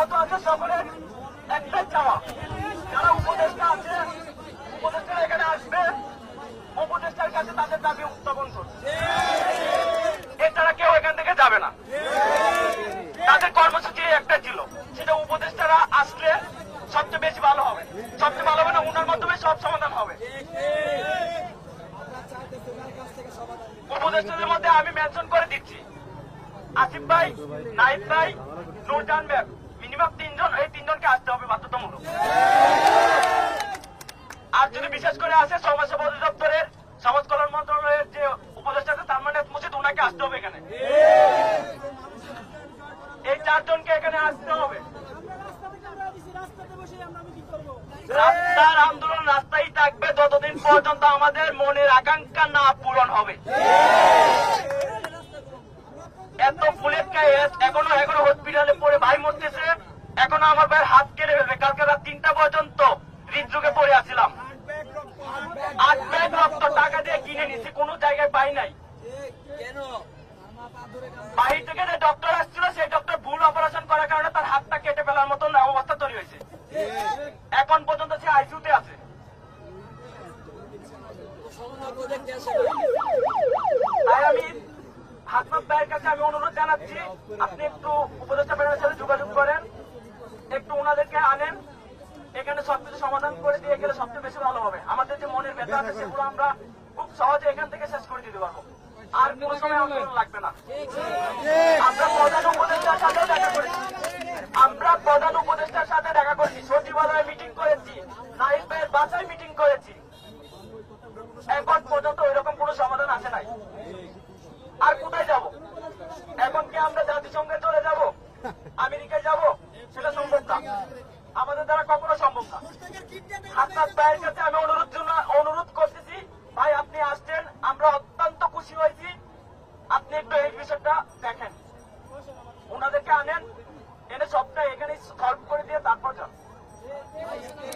আহত আছে সকলের একটাই চাওয়া, যারা উপদেষ্টা আছে উপদেষ্টারা এখানে আসবে, উপদেষ্টার কাছে তাদের দাবি উত্থাপন করবে, এছাড়া কেউ এখান থেকে যাবে না। তাদের কর্মসূচি একটা ছিল, সেটা উপদেষ্টারা আসলে সবচেয়ে বেশি ভালো হবে, সবচেয়ে ভালো হবে না উনার মাধ্যমে সব সমাধান হবে। উপদেষ্টাদের মধ্যে আমি মেনশন করে দিচ্ছি, আসিফ ভাই, নাইব ভাই, নূরজাহান ম্যাম, মিনিমাম 3 জন, এই 3 জনকে আসতে হবে বাধ্যতামূলক। আর যদি বিশেষ করে আসে সমাজসেবা অধিদপ্তরের সমাজ কল্যাণ মন্ত্রণালয়ের যে উপদেষ্টা সালমান মুর্শিদ, ওনাকে আসতে হবে এখানে। এই 4 জনকে এখানে আসতে হবে। রাস্তার আন্দোলন রাস্তায় থাকবে যতদিন পর্যন্ত আমাদের মনের আকাঙ্ক্ষা না পূরণ হবে। এত ফুলের কেস এখনো হসপিটালে পড়ে ভাই মরতেছে, এখনো আমার ভাইয়ের হাত কেটে ফেলবে। কালকে রাত 3টা পর্যন্ত হৃদরোগে পড়ে আসছিলাম, 8 ব্যাগ রক্ত টাকা দিয়ে কিনে নিছি, কোনো জায়গায় পাই নাই। বাহির থেকে যে ডক্টর আসছিল সেই ডক্টর ভুল অপারেশন করার কারণে তার হাতটা কেটে ফেলার মতন অবস্থা তৈরি হয়েছে। এখন পর্যন্ত সে আইসিইউতে আছে। তাই আমি হাসপাত ভাইয়ের কাছে আমি অনুরোধ জানাচ্ছি, আপনি একটু উপদেষ্টা প্যানেলের সাথে যোগাযোগ করেন, একটু ওনাদেরকে আনেন, এখানে সবকিছু সমাধান করে দিয়ে গেলে সবচেয়ে বেশি ভালো হবে। আমাদের যে মনের ব্যথা আছে সেগুলো আমরা খুব সহজে এখান থেকে শেষ করে দিতে পারবো, আর কোনো সময় আন্দোলন লাগবে না। আমরা প্রধান উপদেষ্টার সাথে দেখা করেছি, সচিবালয়ে মিটিং করেছি, নাইব ভাইয়ের বাসায় মিটিং করেছি, এখন পর্যন্ত ওইরকম কোনো সমাধান আসে নাই। আর কোথায় যাব? এখন কি আমরা জাতিসংঘে চলে যাব, আমেরিকায় যাব? সেটা সম্ভব না, আমাদের দ্বারা কখনো সম্ভব না। হাসনাত ভাইয়ের কাছে আমি অনুরোধ করতেছি, ভাই আপনি আসছেন, আমরা অত্যন্ত খুশি হয়েছি, আপনি একটু এই বিষয়টা দেখেন, ওনাদেরকে আনেন, এনে সবটা এখানে সলভ করে দিয়ে তারপর যান।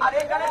আর এখানে